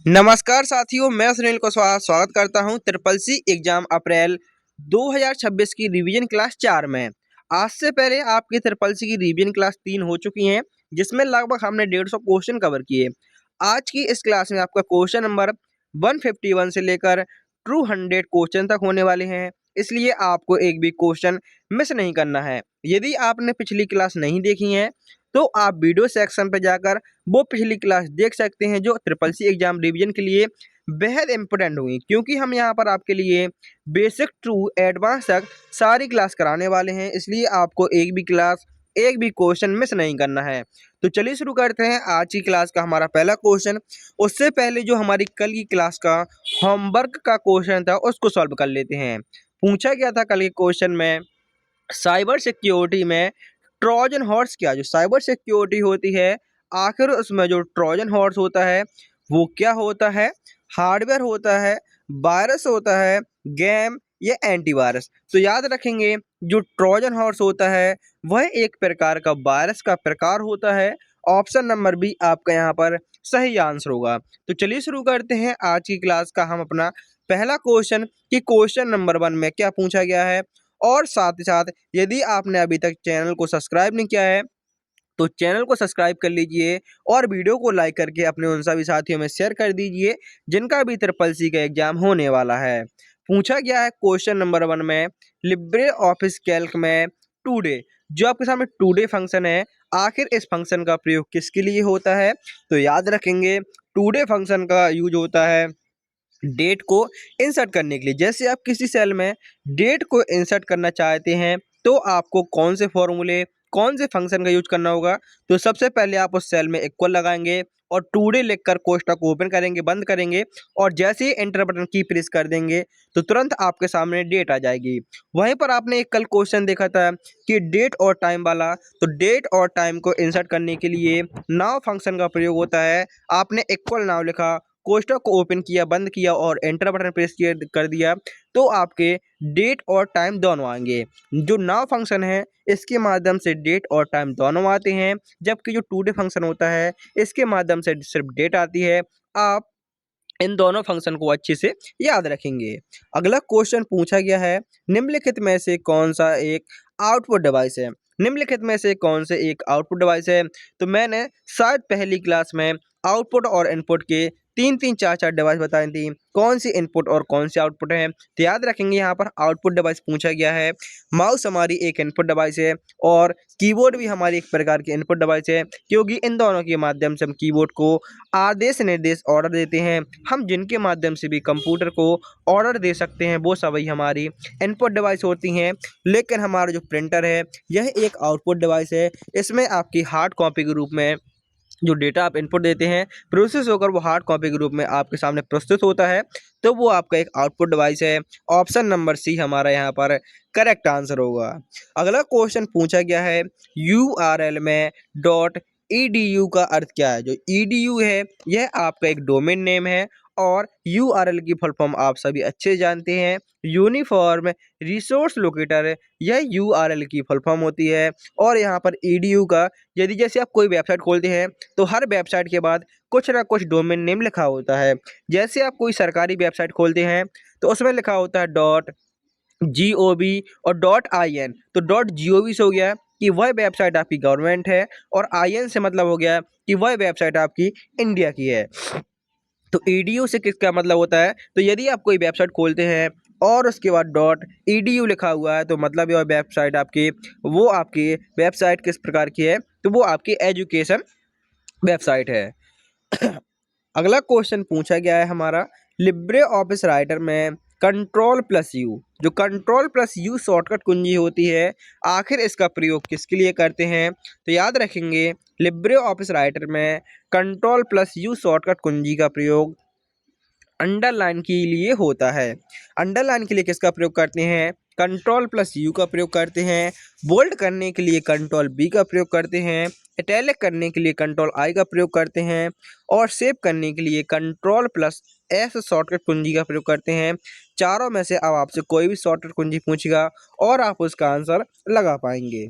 नमस्कार साथियों, मैं सुनील कुशवाहा स्वागत करता हूं ट्रिपल सी एग्जाम अप्रैल 2026 की रिवीजन क्लास 4 में। आज से पहले आपकी ट्रिपल सी की रिवीजन क्लास 3 हो चुकी हैं, जिसमें लगभग हमने 150 क्वेश्चन कवर किए। आज की इस क्लास में आपका क्वेश्चन नंबर 151 से लेकर 200 क्वेश्चन तक होने वाले हैं, इसलिए आपको एक भी क्वेश्चन मिस नहीं करना है। यदि आपने पिछली क्लास नहीं देखी है तो आप वीडियो सेक्शन पर जाकर वो पिछली क्लास देख सकते हैं, जो ट्रिपल सी एग्जाम रिवीजन के लिए बेहद इंपॉर्टेंट हुई, क्योंकि हम यहाँ पर आपके लिए बेसिक टू एडवांस तक सारी क्लास कराने वाले हैं। इसलिए आपको एक भी क्लास, एक भी क्वेश्चन मिस नहीं करना है। तो चलिए शुरू करते हैं आज की क्लास का हमारा पहला क्वेश्चन। उससे पहले जो हमारी कल की क्लास का होमवर्क का क्वेश्चन था उसको सॉल्व कर लेते हैं। पूछा गया था कल के क्वेश्चन में, साइबर सिक्योरिटी में ट्रोजन हॉर्स क्या, जो साइबर सिक्योरिटी होती है, आखिर उसमें जो ट्रोजन हॉर्स होता है वो क्या होता है? हार्डवेयर होता है, वायरस होता है, गेम या एंटीवायरस? तो याद रखेंगे, जो ट्रोजन हॉर्स होता है वह एक प्रकार का वायरस का प्रकार होता है। ऑप्शन नंबर बी आपका यहाँ पर सही आंसर होगा। तो चलिए शुरू करते हैं आज की क्लास का हम अपना पहला क्वेश्चन कि क्वेश्चन नंबर 1 में क्या पूछा गया है। और साथ ही साथ यदि आपने अभी तक चैनल को सब्सक्राइब नहीं किया है तो चैनल को सब्सक्राइब कर लीजिए और वीडियो को लाइक करके अपने उन सभी साथियों में शेयर कर दीजिए जिनका भी ट्रिपल सी का एग्जाम होने वाला है। पूछा गया है क्वेश्चन नंबर 1 में, लिब्रे ऑफिस कैल्क में टुडे, जो आपके सामने टुडे फंक्शन है, आखिर इस फंक्शन का प्रयोग किसके लिए होता है? तो याद रखेंगे, टुडे फंक्शन का यूज होता है डेट को इंसर्ट करने के लिए। जैसे आप किसी सेल में डेट को इंसर्ट करना चाहते हैं तो आपको कौन से फॉर्मूले, कौन से फंक्शन का यूज करना होगा? तो सबसे पहले आप उस सेल में इक्वल लगाएंगे और टुडे लिखकर कोष्ठक ओपन करेंगे, बंद करेंगे, और जैसे ही एंटर बटन की प्रेस कर देंगे तो तुरंत आपके सामने डेट आ जाएगी। वहीं पर आपने एक कल क्वेश्चन देखा था कि डेट और टाइम वाला, तो डेट और टाइम को इंसर्ट करने के लिए नाउ फंक्शन का प्रयोग होता है। आपने इक्वल नाउ लिखा, कोष्ठक को ओपन किया, बंद किया और एंटर बटन प्रेस किया कर दिया तो आपके डेट और टाइम दोनों आएंगे। जो नाउ फंक्शन है इसके माध्यम से डेट और टाइम दोनों आते हैं, जबकि जो टुडे फंक्शन होता है इसके माध्यम से सिर्फ डेट आती है। आप इन दोनों फंक्शन को अच्छे से याद रखेंगे। अगला क्वेश्चन पूछा गया है, निम्नलिखित में से कौन सा एक आउटपुट डिवाइस है? निम्नलिखित में से कौन से एक आउटपुट डिवाइस है? तो मैंने शायद पहली क्लास में आउटपुट और इनपुट के 3-3 4-4 डिवाइस बताई थी, कौन सी इनपुट और कौन सी आउटपुट है। तो याद रखेंगे, यहाँ पर आउटपुट डिवाइस पूछा गया है। माउस हमारी एक इनपुट डिवाइस है और कीबोर्ड भी हमारी एक प्रकार की इनपुट डिवाइस है, क्योंकि इन दोनों के माध्यम से हम कीबोर्ड को आदेश निर्देश ऑर्डर देते हैं। हम जिनके माध्यम से भी कंप्यूटर को ऑर्डर दे सकते हैं वो सभी हमारी इनपुट डिवाइस होती हैं। लेकिन हमारा जो प्रिंटर है यह एक आउटपुट डिवाइस है। इसमें आपकी हार्ड कॉपी के रूप में जो डेटा आप इनपुट देते हैं प्रोसेस होकर वो हार्ड कॉपी के रूप में आपके सामने प्रस्तुत होता है, तो वो आपका एक आउटपुट डिवाइस है। ऑप्शन नंबर सी हमारा यहाँ पर करेक्ट आंसर होगा। अगला क्वेश्चन पूछा गया है, यूआरएल में डॉट ईडीयू का अर्थ क्या है? जो ईडीयू है यह आपका एक डोमेन नेम है और यूआरएल की फुल फॉर्म आप सभी अच्छे से जानते हैं, यूनिफॉर्म रिसोर्स लोकेटर, यह यूआरएल की फुल फॉर्म होती है। और यहाँ पर ईडीयू का, यदि जैसे आप कोई वेबसाइट खोलते हैं तो हर वेबसाइट के बाद कुछ ना कुछ डोमेन नेम लिखा होता है। जैसे आप कोई सरकारी वेबसाइट खोलते हैं तो उसमें लिखा होता है डॉट GOV और डॉट IN। तो डॉट GOV से हो गया कि वह वेबसाइट आपकी गवर्नमेंट है, और IN से मतलब हो गया कि वह वेबसाइट आपकी इंडिया की है। तो ईडीयू से किसका मतलब होता है? तो यदि आप कोई वेबसाइट खोलते हैं और उसके बाद डॉट ईडीयू लिखा हुआ है तो मतलब यह वेबसाइट आपकी, वो आपकी वेबसाइट किस प्रकार की है? तो वो आपकी एजुकेशन वेबसाइट है। अगला क्वेश्चन पूछा गया है हमारा, लिब्रे ऑफिस राइटर में कंट्रोल प्लस यू, जो कंट्रोल प्लस यू शॉर्टकट कुंजी होती है, आखिर इसका प्रयोग किसके लिए करते हैं? तो याद रखेंगे, लिब्रे ऑफिस राइटर में कंट्रोल प्लस यू शॉर्टकट कुंजी का प्रयोग अंडरलाइन के लिए होता है। अंडरलाइन के लिए किसका प्रयोग करते हैं? कंट्रोल प्लस यू का प्रयोग करते हैं। बोल्ड करने के लिए कंट्रोल बी का प्रयोग करते हैं। इटैलिक करने के लिए कंट्रोल आई का प्रयोग करते हैं। और सेव करने के लिए कंट्रोल प्लस एस शॉर्टकट कुंजी का प्रयोग करते हैं। चारों में से अब आपसे कोई भी शॉर्टकट कुंजी पूछेगा और आप उसका आंसर लगा पाएंगे।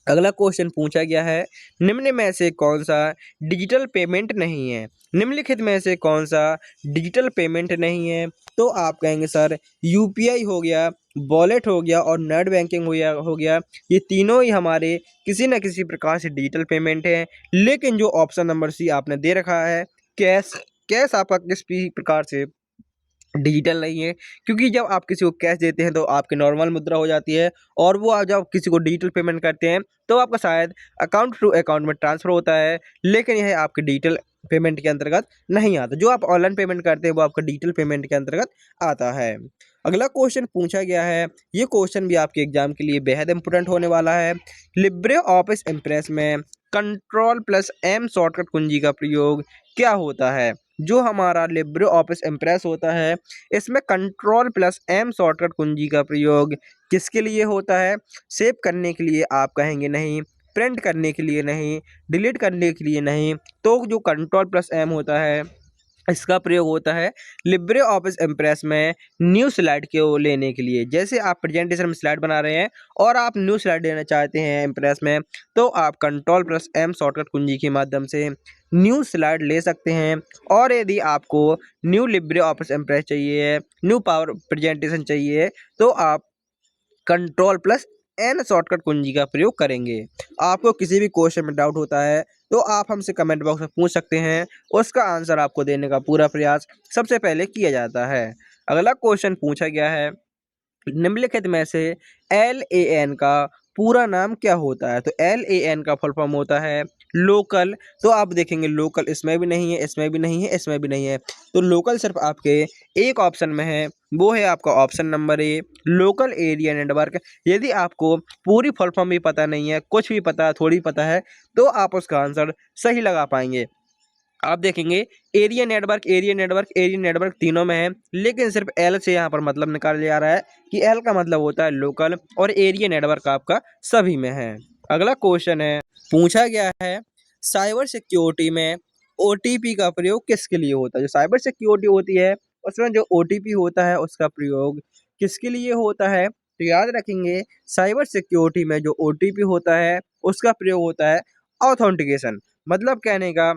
अगला क्वेश्चन पूछा गया है, निम्न में से कौन सा डिजिटल पेमेंट नहीं है? निम्नलिखित में से कौन सा डिजिटल पेमेंट नहीं है? तो आप कहेंगे सर यूपीआई हो गया, वॉलेट हो गया और नेट बैंकिंग हो गया। ये तीनों ही हमारे किसी न किसी प्रकार से डिजिटल पेमेंट है। लेकिन जो ऑप्शन नंबर सी आपने दे रखा है कैश, कैश आपका किस भी प्रकार से डिजिटल नहीं है, क्योंकि जब आप किसी को कैश देते हैं तो आपकी नॉर्मल मुद्रा हो जाती है, और वो आप जब किसी को डिजिटल पेमेंट करते हैं तो आपका शायद अकाउंट टू अकाउंट में ट्रांसफ़र होता है, लेकिन यह आपके डिजिटल पेमेंट के अंतर्गत नहीं आता। जो आप ऑनलाइन पेमेंट करते हैं वो आपका डिजिटल पेमेंट के अंतर्गत आता है। अगला क्वेश्चन पूछा गया है, ये क्वेश्चन भी आपके एग्जाम के लिए बेहद इंपॉर्टेंट होने वाला है। लिब्रे ऑफिस इम्प्रेस में कंट्रोल प्लस एम शॉर्टकट कुंजी का प्रयोग क्या होता है? जो हमारा लिब्रे ऑफिस इम्प्रेस होता है, इसमें कंट्रोल प्लस एम शॉर्टकट कुंजी का प्रयोग किसके लिए होता है? सेव करने के लिए आप कहेंगे नहीं, प्रिंट करने के लिए नहीं, डिलीट करने के लिए नहीं। तो जो कंट्रोल प्लस एम होता है इसका प्रयोग होता है लिब्रे ऑफिस इम्प्रेस में न्यू स्लाइड को लेने के लिए। जैसे आप प्रेजेंटेशन में स्लाइड बना रहे हैं और आप न्यू स्लाइड लेना चाहते हैं इम्प्रेस में, तो आप कंट्रोल प्लस एम शॉर्टकट कुंजी के माध्यम से न्यू स्लाइड ले सकते हैं। और यदि आपको न्यू लिब्रे ऑफिस इम्प्रेस चाहिए, न्यू पावर प्रेजेंटेशन चाहिए, तो आप कंट्रोल प्लस एन शॉर्टकट कुंजी का प्रयोग करेंगे। आपको किसी भी क्वेश्चन में डाउट होता है तो आप हमसे कमेंट बॉक्स में पूछ सकते हैं, उसका आंसर आपको देने का पूरा प्रयास सबसे पहले किया जाता है। अगला क्वेश्चन पूछा गया है, निम्नलिखित में से LAN का पूरा नाम क्या होता है? तो LAN का फुल फॉर्म होता है लोकल। तो आप देखेंगे लोकल इसमें भी नहीं है, इसमें भी नहीं है, इसमें भी नहीं है। तो लोकल सिर्फ आपके एक ऑप्शन में है, वो है आपका ऑप्शन नंबर ए, लोकल एरिया नेटवर्क। यदि आपको पूरी फुल फॉर्म भी पता नहीं है, कुछ भी पता है, थोड़ी पता है, तो आप उसका आंसर सही लगा पाएंगे। आप देखेंगे area network, area network, area network तीनों में है, लेकिन सिर्फ एल से यहाँ पर मतलब निकाला जा रहा है कि एल का मतलब होता है लोकल और एरिया नेटवर्क आपका सभी में है। अगला क्वेश्चन है, पूछा गया है साइबर सिक्योरिटी में OTP का प्रयोग किसके लिए होता है? जो साइबर सिक्योरिटी होती है उसमें जो OTP होता है उसका प्रयोग किसके लिए होता है? तो याद रखेंगे साइबर सिक्योरिटी में जो OTP होता है उसका प्रयोग होता है ऑथेंटिकेशन। मतलब कहने का,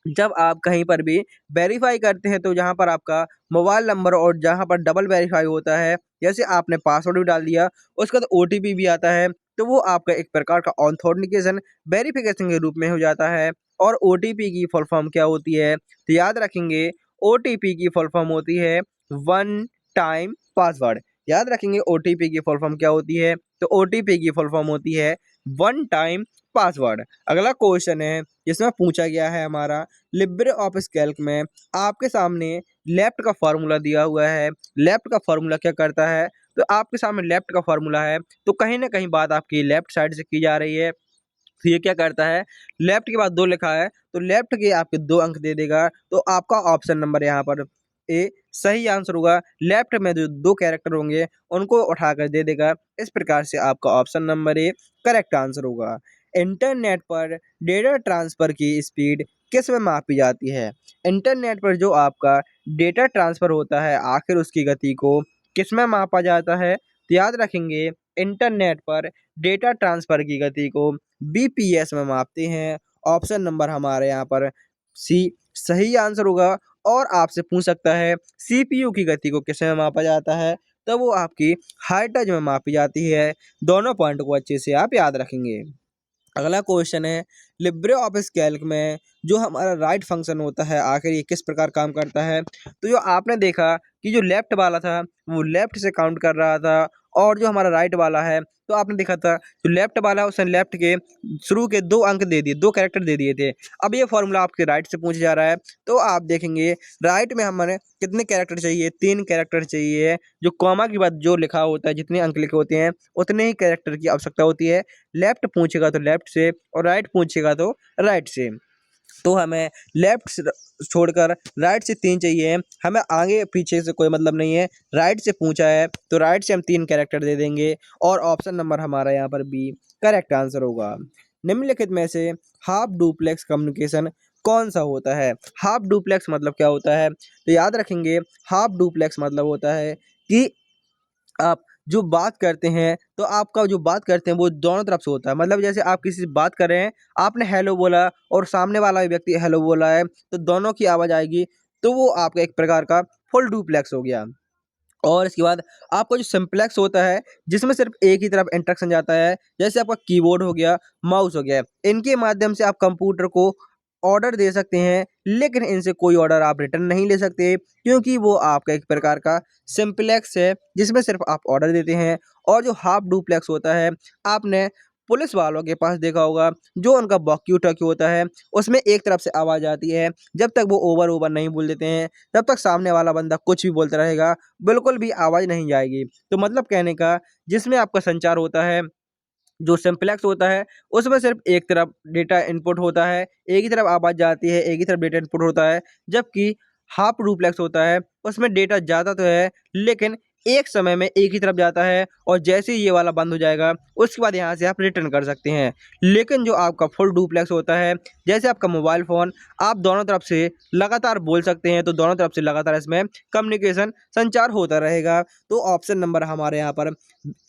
जब आप कहीं पर भी वेरीफाई करते हैं तो जहाँ पर आपका मोबाइल नंबर और जहाँ पर डबल वेरीफाई होता है, जैसे आपने पासवर्ड भी डाल दिया उसका तो OTP भी आता है, तो वो आपका एक प्रकार का ऑथेंटिकेशन वेरिफिकेशन के रूप में हो जाता है। और OTP की फुल फॉर्म क्या होती है? तो याद रखेंगे OTP की फुल फॉर्म होती है वन टाइम पासवर्ड। याद रखेंगे OTP की फुल फॉर्म क्या होती है? तो OTP की फुल फॉर्म होती है वन टाइम पासवर्ड। अगला क्वेश्चन है जिसमें पूछा गया है हमारा लिब्रे ऑफिस कैल्क में आपके सामने लेफ्ट का फार्मूला दिया हुआ है। लेफ्ट का फार्मूला क्या करता है? तो आपके सामने लेफ्ट का फार्मूला है, तो कहीं ना कहीं बात आपकी लेफ्ट साइड से की जा रही है। तो ये क्या करता है, लेफ्ट के बाद 2 लिखा है तो लेफ्ट के आपके 2 अंक दे देगा। तो आपका ऑप्शन नंबर यहाँ पर ए सही आंसर होगा। लेफ्ट में जो 2 कैरेक्टर होंगे उनको उठाकर दे देगा। इस प्रकार से आपका option number A correct answer होगा। इंटरनेट पर डेटा ट्रांसफ़र की स्पीड किस में मापी जाती है? इंटरनेट पर जो आपका डेटा ट्रांसफ़र होता है आखिर उसकी गति को किस में मापा जाता है? तो याद रखेंगे इंटरनेट पर डेटा ट्रांसफ़र की गति को बीपीएस में मापते हैं। ऑप्शन नंबर हमारे यहाँ पर सी सही आंसर होगा। और आपसे पूछ सकता है सीपीयू की गति को किस में मापा जाता है? तो वो आपकी हर्ट्ज में मापी जाती है। दोनों पॉइंट को अच्छे से आप याद रखेंगे। अगला क्वेश्चन है लिब्रे ऑफिस कैल्क में जो हमारा राइट फंक्शन होता है आखिर ये किस प्रकार काम करता है? तो जो आपने देखा कि जो लेफ्ट वाला था वो लेफ्ट से काउंट कर रहा था, और जो हमारा राइट वाला है तो आपने देखा था जो लेफ्ट वाला है उसने लेफ्ट के शुरू के 2 अंक दे दिए, 2 कैरेक्टर दे दिए थे। अब ये फॉर्मूला आपके राइट से पूछा जा रहा है, तो आप देखेंगे राइट में हमारे कितने कैरेक्टर चाहिए? 3 कैरेक्टर चाहिए। जो कॉमा के बाद जो लिखा होता है, जितने अंक लिखे होते हैं उतने ही कैरेक्टर की आवश्यकता होती है। लेफ्ट पूछेगा तो लेफ्ट से और राइट पूछेगा तो राइट से। तो हमें लेफ्ट से छोड़कर राइट से 3 चाहिए। हमें आगे पीछे से कोई मतलब नहीं है। राइट से पूछा है तो राइट से हम 3 कैरेक्टर दे देंगे, और ऑप्शन नंबर हमारा यहाँ पर बी करेक्ट आंसर होगा। निम्नलिखित में से हाफ डुप्लेक्स कम्युनिकेशन कौन सा होता है? हाफ डुप्लेक्स मतलब क्या होता है? तो याद रखेंगे हाफ डुप्लेक्स मतलब होता है कि आप जो बात करते हैं तो आपका जो बात करते हैं वो दोनों तरफ से होता है। मतलब जैसे आप किसी से बात कर रहे हैं, आपने हेलो बोला और सामने वाला व्यक्ति हेलो बोला है, तो दोनों की आवाज़ आएगी, तो वो आपका एक प्रकार का फुल डुप्लेक्स हो गया। और इसके बाद आपका जो सिंप्लेक्स होता है, जिसमें सिर्फ एक ही तरफ इंस्ट्रक्शन जाता है, जैसे आपका कीबोर्ड हो गया, माउस हो गया, इनके माध्यम से आप कंप्यूटर को ऑर्डर दे सकते हैं, लेकिन इनसे कोई ऑर्डर आप रिटर्न नहीं ले सकते, क्योंकि वो आपका एक प्रकार का सिंप्लेक्स है, जिसमें सिर्फ आप ऑर्डर देते हैं। और जो हाफ डुप्लेक्स होता है, आपने पुलिस वालों के पास देखा होगा, जो उनका वॉकी-टॉकी होता है, उसमें एक तरफ से आवाज़ आती है, जब तक वो ओवर ओवर नहीं बोल देते हैं, तब तक सामने वाला बंदा कुछ भी बोलता रहेगा, बिल्कुल भी आवाज़ नहीं जाएगी। तो मतलब कहने का, जिसमें आपका संचार होता है, जो सिंप्लेक्स होता है, उसमें सिर्फ एक तरफ डेटा इनपुट होता है, एक ही तरफ आवाज़ जाती है, एक ही तरफ डेटा इनपुट होता है। जबकि हाफ डुप्लेक्स होता है, उसमें डेटा जाता तो है, लेकिन एक समय में एक ही तरफ जाता है, और जैसे ही ये वाला बंद हो जाएगा, उसके बाद यहाँ से आप रिटर्न कर सकते हैं। लेकिन जो आपका फुल डुप्लेक्स होता है, जैसे आपका मोबाइल फ़ोन, आप दोनों तरफ से लगातार बोल सकते हैं, तो दोनों तरफ से लगातार इसमें कम्युनिकेशन, संचार होता रहेगा। तो ऑप्शन नंबर हमारे यहाँ पर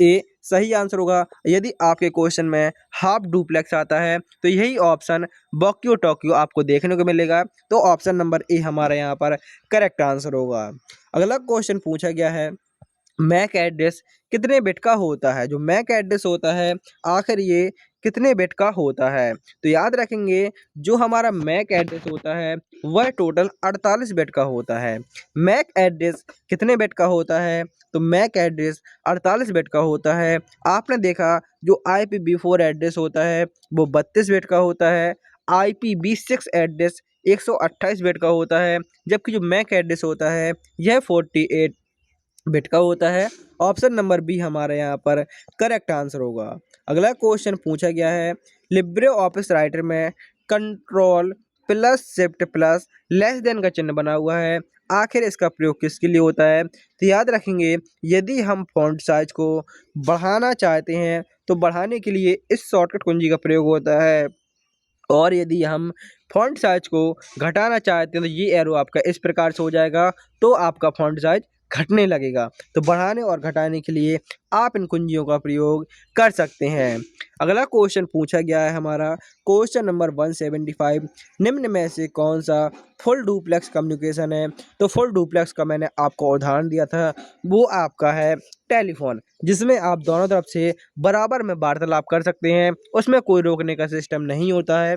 ए सही आंसर होगा। यदि आपके क्वेश्चन में हाफ डुप्लेक्स आता है, तो यही ऑप्शन वॉक्यू टॉक्यू आपको देखने को मिलेगा। तो ऑप्शन नंबर ए हमारे यहाँ पर करेक्ट आंसर होगा। अगला क्वेश्चन पूछा गया है, मैक एड्रेस कितने बिट का होता है? जो मैक एड्रेस होता है, आखिर ये कितने बिट का होता है? तो याद रखेंगे, जो हमारा मैक एड्रेस होता है, वह टोटल 48 बिट का होता है। मैक एड्रेस कितने बिट का होता है? तो मैक एड्रेस 48 बिट का होता है। आपने देखा, जो IPv4 एड्रेस होता है, वो 32 बिट का होता है। IPv6 एड्रेस 128 बिट का होता है, जबकि जो मैक एड्रेस होता है, यह 48 बिट का होता है। ऑप्शन नंबर बी हमारे यहाँ पर करेक्ट आंसर होगा। अगला क्वेश्चन पूछा गया है, लिब्रे ऑफिस राइटर में control plus shift plus less than का चिन्ह बना हुआ है, आखिर इसका प्रयोग किसके लिए होता है? तो याद रखेंगे, यदि हम फॉन्ट साइज को बढ़ाना चाहते हैं, तो बढ़ाने के लिए इस शॉर्टकट कुंजी का प्रयोग होता है, और यदि हम फॉन्ट साइज को घटाना चाहते हैं, तो ये एरो आपका इस प्रकार से हो जाएगा, तो आपका फॉन्ट साइज घटने लगेगा। तो बढ़ाने और घटाने के लिए आप इन कुंजियों का प्रयोग कर सकते हैं। अगला क्वेश्चन पूछा गया है हमारा, क्वेश्चन नंबर 175, निम्न में से कौन सा फुल डुप्लेक्स कम्युनिकेशन है? तो फुल डुप्लेक्स का मैंने आपको उदाहरण दिया था, वो आपका है टेलीफोन, जिसमें आप दोनों तरफ से बराबर में वार्तालाप कर सकते हैं, उसमें कोई रोकने का सिस्टम नहीं होता है।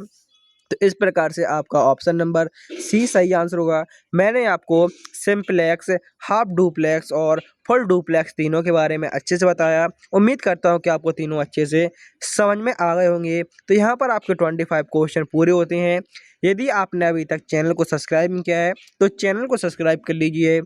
तो इस प्रकार से आपका ऑप्शन नंबर सी सही आंसर होगा। मैंने आपको सिंप्लेक्स, हाफ डुप्लेक्स और फुल डुप्लेक्स तीनों के बारे में अच्छे से बताया। उम्मीद करता हूँ कि आपको तीनों अच्छे से समझ में आ गए होंगे। तो यहाँ पर आपके 25 क्वेश्चन पूरे होते हैं। यदि आपने अभी तक चैनल को सब्सक्राइब नहीं किया है, तो चैनल को सब्सक्राइब कर लीजिए,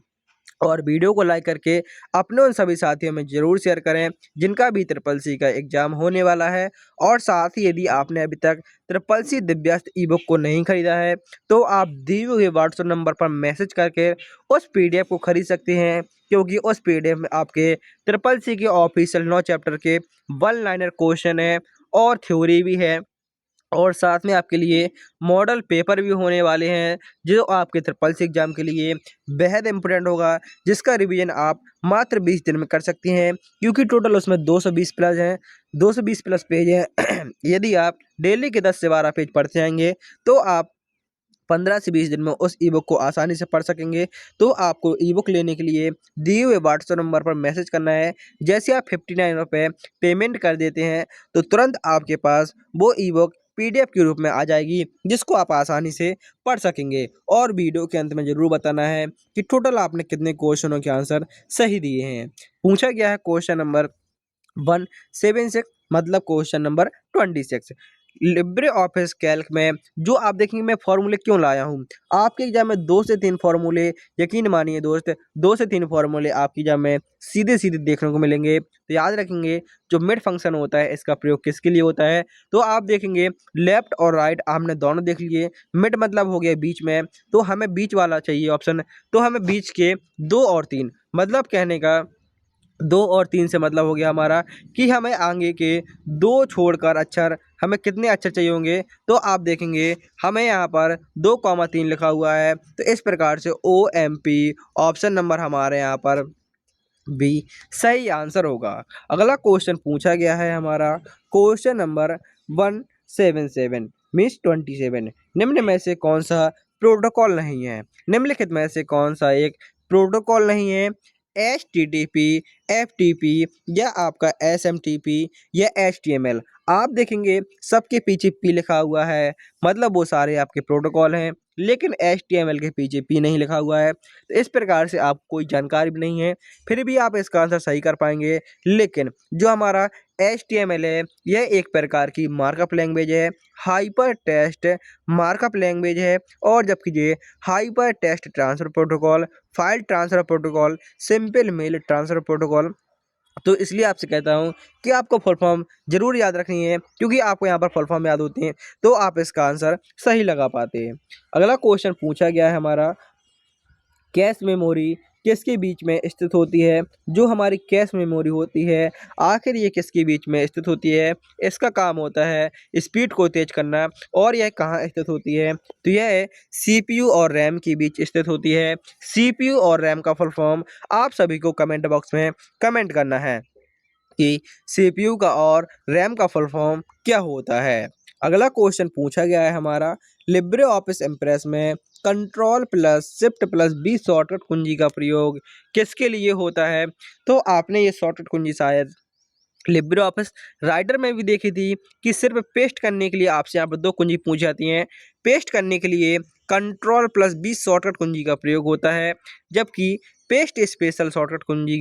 और वीडियो को लाइक करके अपने उन सभी साथियों में ज़रूर शेयर करें, जिनका भी ट्रिपल सी का एग्ज़ाम होने वाला है। और साथ ही यदि आपने अभी तक triple C Divyastra e book को नहीं खरीदा है, तो आप दिए हुए व्हाट्सएप नंबर पर मैसेज करके उस PDF को खरीद सकते हैं, क्योंकि उस PDF में आपके ट्रिपल सी के ऑफिशियल 9 चैप्टर के वन लाइनर क्वेश्चन है, और थ्योरी भी है, और साथ में आपके लिए मॉडल पेपर भी होने वाले हैं, जो आपके ट्रिपल सी एग्ज़ाम के लिए बेहद इम्पोर्टेंट होगा, जिसका रिवीजन आप मात्र 20 दिन में कर सकती हैं, क्योंकि टोटल उसमें 220 प्लस हैं, 220 प्लस पेज हैं। यदि आप डेली के 10 से 12 पेज पढ़ते जाएंगे, तो आप 15 से 20 दिन में उस ई बुक को आसानी से पढ़ सकेंगे। तो आपको ई बुक लेने के लिए दिए हुए व्हाट्सएप नंबर पर मैसेज करना है। जैसे आप 59 रुपये पेमेंट कर देते हैं, तो तुरंत आपके पास वो ई बुक PDF के रूप में आ जाएगी, जिसको आप आसानी से पढ़ सकेंगे। और वीडियो के अंत में ज़रूर बताना है कि टोटल आपने कितने क्वेश्चनों के आंसर सही दिए हैं। पूछा गया है क्वेश्चन नंबर 176, मतलब question number 26, Libre Office Calc में जो आप देखेंगे, मैं फॉर्मूले क्यों लाया हूँ। आपके एग्जाम में 2 से 3 फॉर्मूले, यकीन मानिए दोस्त, 2 से 3 फॉर्मूले आपके एग्जाम में सीधे सीधे देखने को मिलेंगे। तो याद रखेंगे, जो मिड फंक्शन होता है, इसका प्रयोग किसके लिए होता है? तो आप देखेंगे, लेफ्ट और राइट हमने दोनों देख लिए, मिड मतलब हो गया बीच में, तो हमें बीच वाला चाहिए ऑप्शन। तो हमें बीच के 2 और 3, मतलब कहने का 2 और 3 से मतलब हो गया हमारा कि हमें आगे के 2 छोड़कर अक्षर, हमें कितने अक्षर चाहिए होंगे? तो आप देखेंगे, हमें यहाँ पर 2, 3 लिखा हुआ है, तो इस प्रकार से OMP ऑप्शन नंबर हमारे यहाँ पर बी सही आंसर होगा। अगला क्वेश्चन पूछा गया है हमारा क्वेश्चन नंबर 177 मीन्स 27। निम्न में से कौन सा प्रोटोकॉल नहीं है? निम्नलिखित में से कौन सा एक प्रोटोकॉल नहीं है? HTTP, FTP या आपका SMTP या HTML। आप देखेंगे सबके पीछे पी लिखा हुआ है, मतलब वो सारे आपके प्रोटोकॉल हैं, लेकिन HTML के पीछे पी नहीं लिखा हुआ है। तो इस प्रकार से आपको कोई जानकारी भी नहीं है, फिर भी आप इसका आंसर सही कर पाएंगे। लेकिन जो हमारा HTML है, यह एक प्रकार की मार्कअप लैंग्वेज है, हाइपर टेक्स्ट मार्कअप लैंग्वेज है, और जबकि ये hypertext transfer protocol, file transfer protocol, simple mail transfer protocol. तो इसलिए आपसे कहता हूँ कि आपको फुल फॉर्म जरूर याद रखनी है, क्योंकि आपको यहाँ पर फुल फॉर्म याद होती हैं तो आप इसका आंसर सही लगा पाते हैं। अगला क्वेश्चन पूछा गया है हमारा, कैश मेमोरी किसके बीच में स्थित होती है? जो हमारी कैश मेमोरी होती है, आखिर ये किसके बीच में स्थित होती है? इसका काम होता है स्पीड को तेज करना, और यह कहाँ स्थित होती है? तो यह CPU और रैम के बीच स्थित होती है। CPU और रैम का फुल फॉर्म आप सभी को कमेंट बॉक्स में कमेंट करना है कि CPU का और रैम का फुल फॉर्म क्या होता है। अगला क्वेश्चन पूछा गया है हमारा, लिब्रे ऑफिस इम्प्रेस में control plus shift plus B shortcut कुंजी का प्रयोग किसके लिए होता है? तो आपने ये शॉर्टकट कुंजी शायद लिब्रे ऑफिस राइटर में भी देखी थी कि सिर्फ पेस्ट करने के लिए आपसे यहाँ पर दो कुंजी पूछ जाती हैं। पेस्ट करने के लिए कंट्रोल प्लस बी शॉर्टकट कुंजी का प्रयोग होता है, जबकि पेस्ट स्पेशल शॉर्टकट कुंजी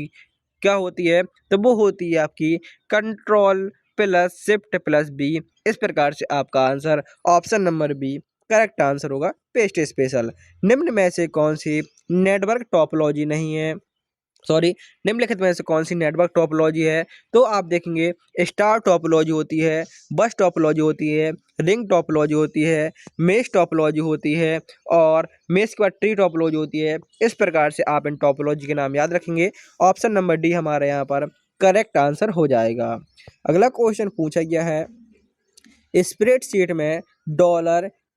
क्या होती है? तो वो होती है आपकी control plus shift plus B. इस प्रकार से आपका answer option number B correct answer होगा, पेस्ट स्पेशल। निम्न में से कौन सी नेटवर्क टोपोलॉजी नहीं है? सॉरी, निम्नलिखित में से कौन सी नेटवर्क टोपोलॉजी है? तो आप देखेंगे स्टार टोपोलॉजी होती है, बस टोपोलॉजी होती है, रिंग टोपोलॉजी होती है, मेश टोपोलॉजी होती है, और मेश के बाद ट्री टोपोलॉजी होती है। इस प्रकार से आप इन टोपोलॉजी के नाम याद रखेंगे। ऑप्शन नंबर डी हमारे यहाँ पर करेक्ट आंसर हो जाएगा। अगला क्वेश्चन पूछा गया है, स्प्रेडशीट में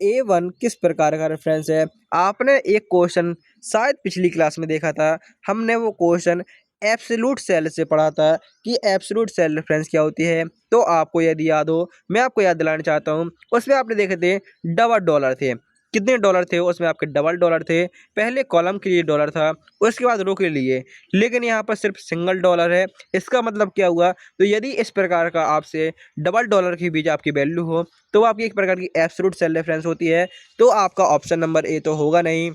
$A1 किस प्रकार का रेफरेंस है? आपने एक क्वेश्चन शायद पिछली क्लास में देखा था, हमने वो क्वेश्चन एब्सोल्यूट सेल से पढ़ा था कि एब्सोल्यूट सेल रेफरेंस क्या होती है। तो आपको यदि याद हो, मैं आपको याद दिलाना चाहता हूँ, उसमें आपने देखे थे डबल डॉलर थे। कितने डॉलर थे उसमें? आपके डबल डॉलर थे। पहले कॉलम के लिए डॉलर था, उसके बाद रो के लिए, लेकिन यहाँ पर सिर्फ सिंगल डॉलर है। इसका मतलब क्या हुआ? तो यदि इस प्रकार का आपसे डबल डॉलर के बीच आपकी वैल्यू हो, तो आपकी एक प्रकार की एब्सोल्यूट सेल रेफरेंस होती है। तो आपका ऑप्शन नंबर ए तो होगा नहीं,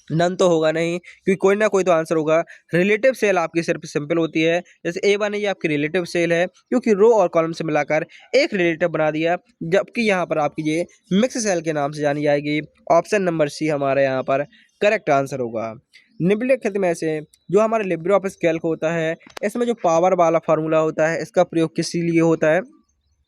नन तो होगा नहीं, क्योंकि कोई ना कोई तो आंसर होगा। रिलेटिव सेल आपकी सिर्फ सिंपल होती है, जैसे A1 है, ये आपकी रिलेटिव सेल है, क्योंकि रो और कॉलम से मिलाकर एक रिलेटिव बना दिया, जबकि यहाँ पर आपकी ये मिक्स सेल के नाम से जानी जाएगी। ऑप्शन नंबर सी हमारे यहाँ पर करेक्ट आंसर होगा। निम्नलिखित में से जो हमारा लिब्रे ऑफिस कैल्क होता है, इसमें जो पावर वाला फार्मूला होता है, इसका प्रयोग किस लिए होता है,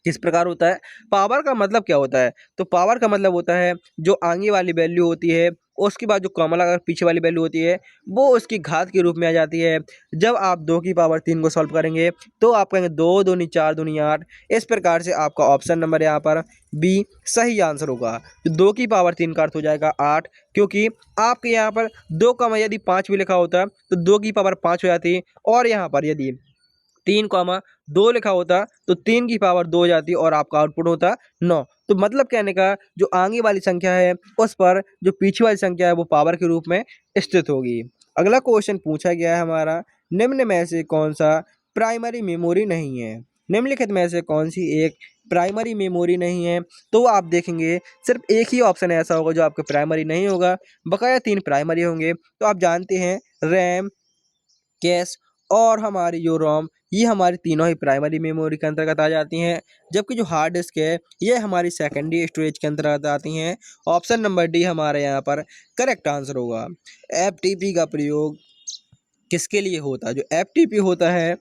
किस प्रकार होता है? पावर का मतलब क्या होता है? तो पावर का मतलब होता है जो आगे वाली वैल्यू होती है, उसके बाद जो कॉमा लगाकर पीछे वाली वैल्यू होती है, वो उसकी घात के रूप में आ जाती है। जब आप 2 की पावर 3 को सॉल्व करेंगे, तो आप कहेंगे 2 दूनी 4 दूनी 8। इस प्रकार से आपका ऑप्शन नंबर यहाँ पर बी सही आंसर होगा। तो 2 की पावर 3 का अर्थ हो जाएगा 8, क्योंकि आपके यहाँ पर 2 का यदि 5 भी लिखा होता तो 2 की पावर 5 हो जाती, और यहाँ पर यदि 3, 2 लिखा होता तो 3 की पावर 2 हो जाती और आपका आउटपुट होता 9। तो मतलब कहने का, जो आगे वाली संख्या है उस पर जो पीछे वाली संख्या है वो पावर के रूप में स्थित होगी। अगला क्वेश्चन पूछा गया है हमारा, निम्न में से कौन सा प्राइमरी मेमोरी नहीं है? निम्नलिखित में से कौन सी एक प्राइमरी मेमोरी नहीं है? तो आप देखेंगे सिर्फ एक ही ऑप्शन ऐसा होगा जो आपके प्राइमरी नहीं होगा, बकाया 3 प्राइमरी होंगे। तो आप जानते हैं रैम, कैश और हमारी जो रोम, ये हमारी तीनों ही प्राइमरी मेमोरी के अंतर्गत आ जाती हैं, जबकि जो हार्ड डिस्क है ये हमारी सेकेंडरी स्टोरेज के अंतर्गत आती हैं। ऑप्शन नंबर डी हमारे यहाँ पर करेक्ट आंसर होगा। FTP का प्रयोग किसके लिए होता है? जो FTP होता है,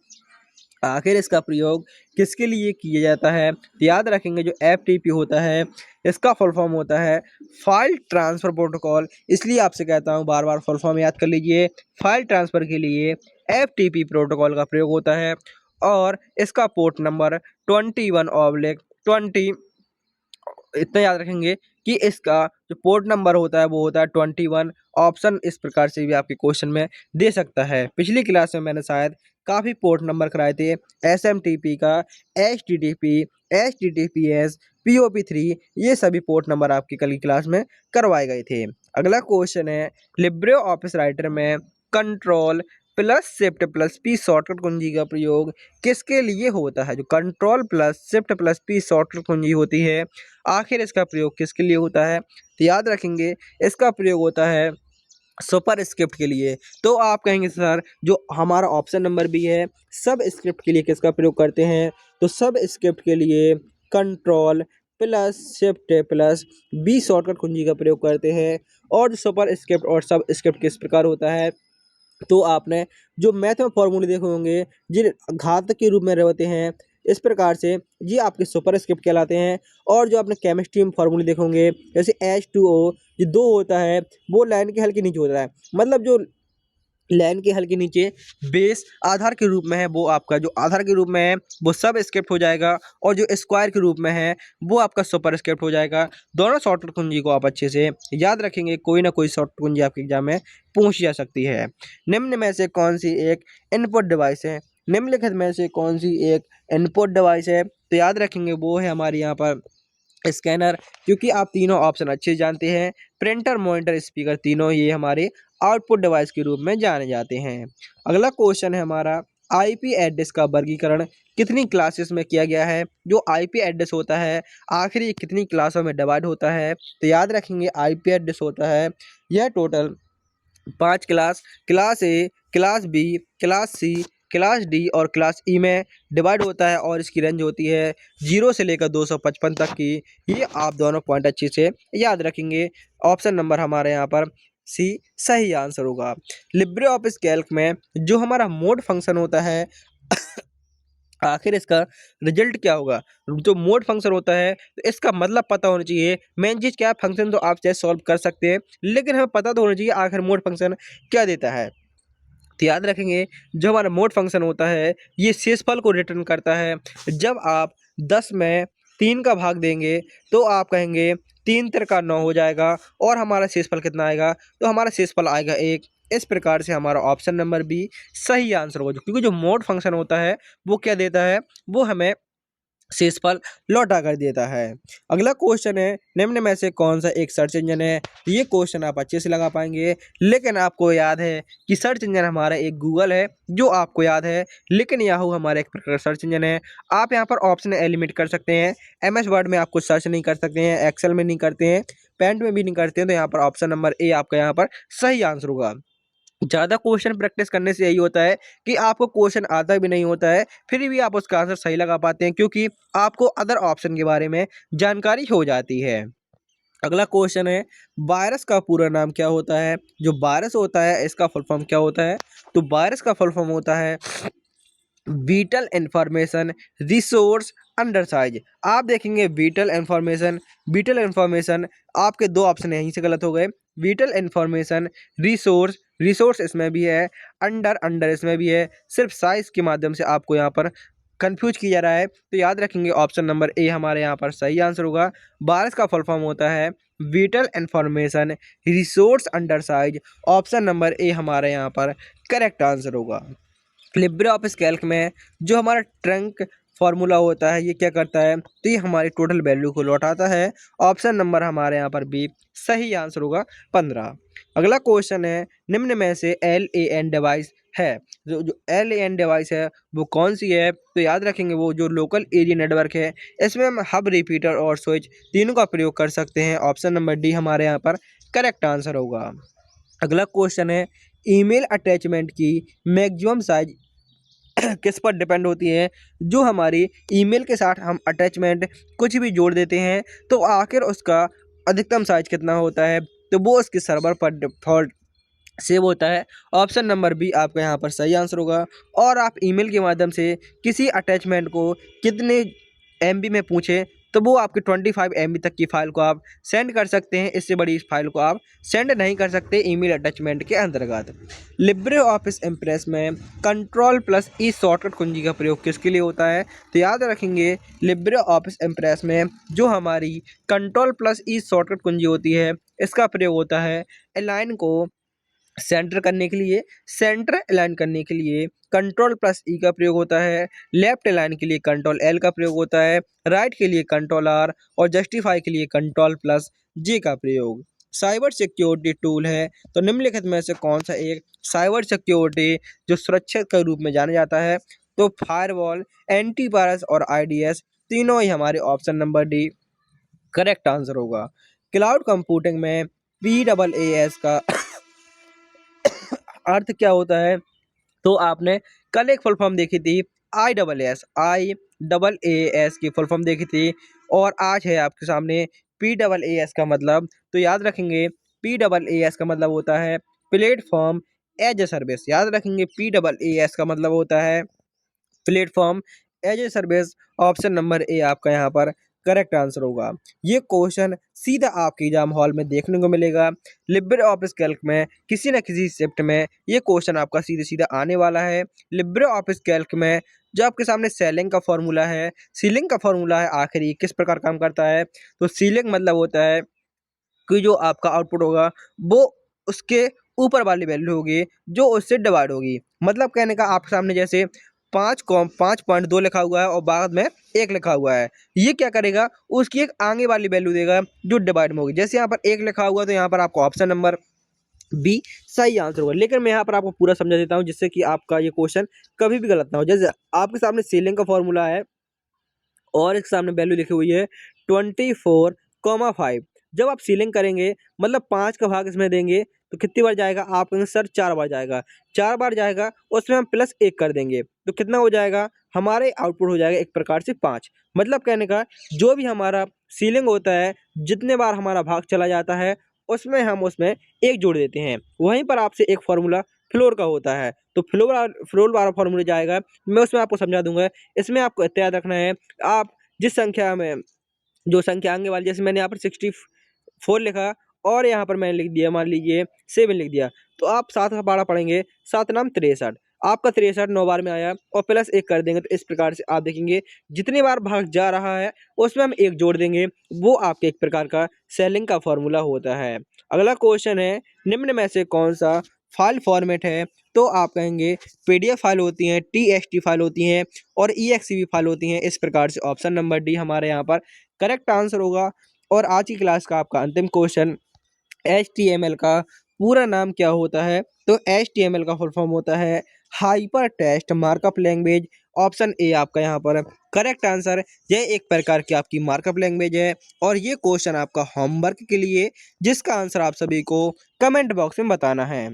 आखिर इसका प्रयोग किसके लिए किया जाता है? तो याद रखेंगे जो FTP होता है, इसका फुल फॉर्म होता है फाइल ट्रांसफ़र प्रोटोकॉल। इसलिए आपसे कहता हूँ बार बार फुल फॉर्म याद कर लीजिए। फाइल ट्रांसफ़र के लिए FTP प्रोटोकॉल का प्रयोग होता है, और इसका पोर्ट नंबर 21/20 इतना याद रखेंगे कि इसका जो पोर्ट नंबर होता है वो होता है 21। ऑप्शन इस प्रकार से भी आपके क्वेश्चन में दे सकता है। पिछली क्लास में मैंने शायद काफ़ी पोर्ट नंबर कराए थे, SMTP का, HTTP, HTTPS, POP3, ये सभी पोर्ट नंबर आपकी कल की क्लास में करवाए गए थे। अगला क्वेश्चन है, लिब्रे ऑफिस राइटर में control plus shift plus P shortcut कुंजी का प्रयोग किसके लिए होता है? जो control plus shift plus P shortcut कुंजी होती है, आखिर इसका प्रयोग किसके लिए होता है? तो याद रखेंगे, इसका प्रयोग होता है सुपर स्क्रिप्ट के लिए। तो आप कहेंगे सर जो हमारा ऑप्शन नंबर बी है, सब स्क्रिप्ट के लिए किसका प्रयोग करते हैं? तो सब स्क्रिप्ट के लिए control plus shift plus B shortcut कुंजी का प्रयोग करते हैं। और जो सुपर स्क्रिप्ट और सब स्क्रिप्ट किस प्रकार होता है, तो आपने जो मैथ में फॉर्मूले देखे होंगे जिन घातक के रूप में रहते हैं, इस प्रकार से ये आपके सुपर स्क्रिप्ट कहलाते हैं। और जो आपने केमिस्ट्री में फॉर्मूले देखे होंगे जैसे H2O, जो 2 होता है वो लाइन के हल्के नीचे होता है, मतलब जो लाइन के हल्के नीचे बेस आधार के रूप में है, वो आपका जो आधार के रूप में है वो सब स्क्रिप्ट हो जाएगा, और जो स्क्वायर के रूप में है वो आपका सुपर स्क्रिप्ट हो जाएगा। दोनों शॉर्टकट कुंजी को आप अच्छे से याद रखेंगे, कोई ना कोई शॉर्टकट कुंजी आपके एग्जाम में पूछ जा सकती है। निम्न में से कौन सी एक इनपुट डिवाइस है? निम्नलिखित में से कौन सी एक इनपुट डिवाइस है? तो याद रखेंगे वो है हमारे यहाँ पर स्कैनर, क्योंकि आप तीनों ऑप्शन अच्छे से जानते हैं। प्रिंटर, मॉनिटर, स्पीकर, तीनों ये हमारे आउटपुट डिवाइस के रूप में जाने जाते हैं। अगला क्वेश्चन है हमारा, आईपी एड्रेस का वर्गीकरण कितनी क्लासेस में किया गया है? जो आईपी एड्रेस होता है आखिर ये कितनी क्लासों में डिवाइड होता है? तो याद रखेंगे आईपी एड्रेस होता है यह total 5 class, class A, class B, class C, class D और क्लास ई में डिवाइड होता है, और इसकी रेंज होती है 0 से लेकर 255 तक की। ये आप दोनों पॉइंट अच्छे से याद रखेंगे। ऑप्शन नंबर हमारे यहाँ पर सी सही आंसर होगा। लिब्रे ऑफिस कैल्क में जो हमारा मोड फंक्शन होता है आखिर इसका रिजल्ट क्या होगा? जो मोड फंक्शन होता है तो इसका मतलब पता होना चाहिए। मेन चीज़ क्या है, फंक्शन तो आप चाहे सॉल्व कर सकते हैं, लेकिन हमें पता तो होना चाहिए आखिर मोड फंक्शन क्या देता है। तो याद रखेंगे, जो हमारा मोड फंक्शन होता है ये शेषफल को रिटर्न करता है। जब आप 10 में 3 का भाग देंगे तो आप कहेंगे 3 तिरका 9 हो जाएगा, और हमारा शेषफल कितना आएगा? तो हमारा शेषफल आएगा 1। इस प्रकार से हमारा ऑप्शन नंबर बी सही आंसर होगा, क्योंकि जो मोड फंक्शन होता है वो क्या देता है? वो हमें शेषफल लौटा कर देता है। अगला क्वेश्चन है, निम्न में से कौन सा एक सर्च इंजन है? ये क्वेश्चन आप अच्छे से लगा पाएंगे, लेकिन आपको याद है कि सर्च इंजन हमारा एक गूगल है, जो आपको याद है, लेकिन याहू हमारा एक प्रकार सर्च इंजन है। आप यहाँ पर ऑप्शन एलिमिट कर सकते हैं। MS वर्ड में आप कुछ सर्च नहीं कर सकते हैं, एक्सेल में नहीं करते हैं, पेंट में भी नहीं करते हैं, तो यहाँ पर ऑप्शन नंबर ए आपका यहाँ पर सही आंसर होगा। ज़्यादा क्वेश्चन प्रैक्टिस करने से यही होता है कि आपको क्वेश्चन आता भी नहीं होता है, फिर भी आप उसका आंसर सही लगा पाते हैं, क्योंकि आपको अदर ऑप्शन के बारे में जानकारी हो जाती है। अगला क्वेश्चन है, वायरस का पूरा नाम क्या होता है? जो वायरस होता है इसका फुल फॉर्म क्या होता है? तो वायरस का फुल फॉर्म होता है बीटल इंफॉर्मेशन रिसोर्स अंडरसाइज। आप देखेंगे बीटल इंफॉर्मेशन आपके 2 ऑप्शन यहीं से गलत हो गए। बीटल इंफॉर्मेशन रिसोर्स इसमें भी है, अंडर इसमें भी है, सिर्फ साइज के माध्यम से आपको यहाँ पर कंफ्यूज किया जा रहा है। तो याद रखेंगे ऑप्शन नंबर ए हमारे यहाँ पर सही आंसर होगा। वायरस का फुल फॉर्म होता है beetle information resource undersize. Option number A हमारे यहाँ पर करेक्ट आंसर होगा। लिब्रे ऑफिस कैल्क में जो हमारा ट्रंक फार्मूला होता है ये क्या करता है? तो ये हमारी टोटल वैल्यू को लौटाता है। ऑप्शन नंबर हमारे यहाँ पर बी सही आंसर होगा 15। अगला क्वेश्चन है, निम्न में से LAN डिवाइस है, जो LAN डिवाइस है वो कौन सी है? तो याद रखेंगे वो जो लोकल एरिया नेटवर्क है, इसमें हम हब, रिपीटर और स्विच तीनों का प्रयोग कर सकते हैं। ऑप्शन नंबर डी हमारे यहाँ पर करेक्ट आंसर होगा। अगला क्वेश्चन है, ईमेल अटैचमेंट की मैक्सिमम साइज किस पर डिपेंड होती है? जो हमारी ईमेल के साथ हम अटैचमेंट कुछ भी जोड़ देते हैं तो आखिर उसका अधिकतम साइज कितना होता है? तो वो उसके सर्वर पर डिफ़ॉल्ट सेव होता है। ऑप्शन नंबर बी आपका यहाँ पर सही आंसर होगा। और आप ईमेल के माध्यम से किसी अटैचमेंट को कितने MB में पूछें तो वो आपके 25 MB तक की फाइल को आप सेंड कर सकते हैं। इससे बड़ी फाइल को आप सेंड नहीं कर सकते ईमेल अटैचमेंट के अंतर्गत। लिब्रे ऑफिस इम्प्रेस में कंट्रोल+E शॉर्टकट कुंजी का प्रयोग किसके लिए होता है? तो याद रखेंगे लिब्रे ऑफिस इम्प्रेस में जो हमारी कंट्रोल+E शॉर्टकट कुंजी होती है इसका प्रयोग होता है अलाइन को सेंटर करने के लिए, सेंटर अलाइन करने के लिए कंट्रोल+E का प्रयोग होता है, लेफ्ट अलाइन के लिए कंट्रोल+L का प्रयोग होता है, राइट के लिए कंट्रोल+R और जस्टिफाई के लिए कंट्रोल+J का प्रयोग। साइबर सिक्योरिटी टूल है तो निम्नलिखित में से कौन सा एक साइबर सिक्योरिटी जो सुरक्षा के रूप में जाना जाता है? तो फायरवॉल, एंटीवायरस और IDS तीनों ही हमारे option number D correct answer होगा। क्लाउड कंप्यूटिंग में PaaS का अर्थ क्या होता है? तो आपने कल एक फुल फॉर्म देखी थी IaaS की फुल फॉर्म देखी थी और आज है आपके सामने PaaS का मतलब। तो याद रखेंगे PaaS का मतलब होता है प्लेटफॉर्म एज ए सर्विस। याद रखेंगे PaaS का मतलब होता है platform as a service. Option number A आपका यहाँ पर करेक्ट आंसर होगा। ये क्वेश्चन सीधा आपके एग्जाम हॉल में देखने को मिलेगा। लिब्रे ऑफिस कैल्क में किसी न किसी शिफ्ट में ये क्वेश्चन आपका सीधे सीधा आने वाला है। लिब्रे ऑफिस कैल्क में जो आपके सामने सेलिंग का फॉर्मूला है, सीलिंग का फॉर्मूला है, आखिर ये किस प्रकार काम करता है? तो सीलिंग मतलब होता है कि जो आपका आउटपुट होगा वो उसके ऊपर वाली वैल्यू होगी जो उससे डिवाइड होगी। मतलब कहने का आपके सामने जैसे 5.2 लिखा हुआ है और बाद में 1 लिखा हुआ है, ये क्या करेगा उसकी एक आगे वाली वैल्यू देगा जो डिवाइड में होगी। जैसे यहाँ पर 1 लिखा हुआ तो यहाँ पर आपको ऑप्शन नंबर बी सही आंसर होगा। लेकिन मैं यहाँ पर आपको पूरा समझा देता हूँ जिससे कि आपका ये क्वेश्चन कभी भी गलत ना हो। जैसे आपके सामने सीलिंग का फॉर्मूला है और इसके सामने वैल्यू लिखी हुई है 24,5। जब आप सीलिंग करेंगे मतलब 5 का भाग इसमें देंगे तो कितनी बार जाएगा? आप कहेंगे सर 4 बार जाएगा। 4 बार जाएगा उसमें हम +1 कर देंगे तो कितना हो जाएगा? हमारे आउटपुट हो जाएगा एक प्रकार से 5। मतलब कहने का जो भी हमारा सीलिंग होता है जितने बार हमारा भाग चला जाता है उसमें हम उसमें 1 जोड़ देते हैं। वहीं पर आपसे एक फार्मूला फ्लोर का होता है तो फ्लोर वाला फार्मूला जाएगा, मैं उसमें आपको समझा दूंगा। इसमें आपको याद रखना है आप जिस संख्या में जो संख्या आगे वाली, जैसे मैंने यहाँ पर 64 लिखा और यहाँ पर मैंने लिख दिया मान लीजिए 7 लिख दिया, तो आप 7 का पारा पढ़ेंगे 7 नाम 63, आपका 63 9 बार में आया और +1 कर देंगे। तो इस प्रकार से आप देखेंगे जितनी बार भाग जा रहा है उसमें हम 1 जोड़ देंगे, वो आपके एक प्रकार का सेलिंग का फॉर्मूला होता है। अगला क्वेश्चन है निम्न में से कौन सा फाइल फॉर्मेट है? तो आप कहेंगे PDF फाइल होती हैं, TXT फाइल होती हैं और EXEV फाइल होती हैं। इस प्रकार से ऑप्शन नंबर डी हमारे यहाँ पर करेक्ट आंसर होगा। और आज की क्लास का आपका अंतिम क्वेश्चन HTML का पूरा नाम क्या होता है? तो HTML का फुल फॉर्म होता है hypertext markup language. Option A आपका यहाँ पर करेक्ट आंसर। यह एक प्रकार की आपकी मार्कअप लैंग्वेज है और ये क्वेश्चन आपका होमवर्क के लिए जिसका आंसर आप सभी को कमेंट बॉक्स में बताना है।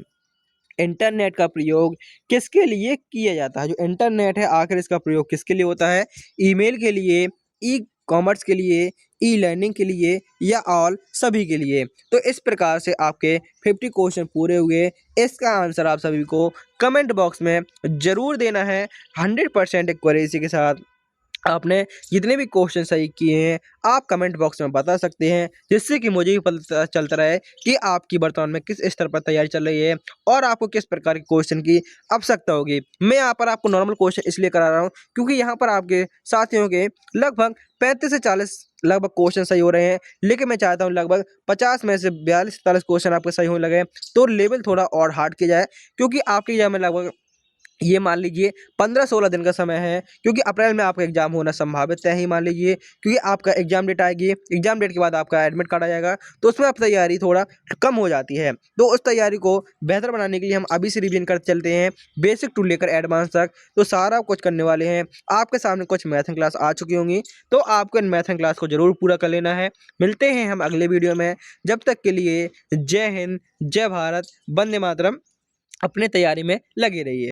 इंटरनेट का प्रयोग किसके लिए किया जाता है? जो इंटरनेट है आखिर इसका प्रयोग किसके लिए होता है? ईमेल के लिए, ई कॉमर्स के लिए, ई लर्निंग के लिए या ऑल सभी के लिए? तो इस प्रकार से आपके 50 क्वेश्चन पूरे हुए। इसका आंसर आप सभी को कमेंट बॉक्स में ज़रूर देना है 100% एक्यूरेसी के साथ। आपने जितने भी क्वेश्चन सही किए हैं आप कमेंट बॉक्स में बता सकते हैं जिससे कि मुझे भी पता चलता रहे कि आपकी वर्तमान में किस स्तर पर तैयारी चल रही है और आपको किस प्रकार के क्वेश्चन की आवश्यकता होगी। मैं यहाँ पर आपको नॉर्मल क्वेश्चन इसलिए करा रहा हूँ क्योंकि यहाँ पर आपके साथियों के लगभग 35 से 40 लगभग क्वेश्चन सही हो रहे हैं, लेकिन मैं चाहता हूँ लगभग 50 में से 42-43 क्वेश्चन आपके सही होने लगे तो लेवल थोड़ा और हार्ड किया जाए। क्योंकि आपके एग्जाम में लगभग ये मान लीजिए 15-16 दिन का समय है, क्योंकि अप्रैल में आपका एग्जाम होना संभावित है ही मान लीजिए, क्योंकि आपका एग्जाम डेट आएगी, एग्जाम डेट के बाद आपका एडमिट कार्ड आ जाएगा तो उसमें आप तैयारी थोड़ा कम हो जाती है। तो उस तैयारी को बेहतर बनाने के लिए हम अभी से रिवीजन करते चलते हैं बेसिक टू लेकर एडवांस तक। तो सारा कुछ करने वाले हैं। आपके सामने कुछ मैथ क्लास आ चुकी होंगी तो आपको इन मैथ क्लास को जरूर पूरा कर लेना है। मिलते हैं हम अगले वीडियो में, जब तक के लिए जय हिंद, जय भारत, वंदे मातरम। अपने तैयारी में लगे रहिए।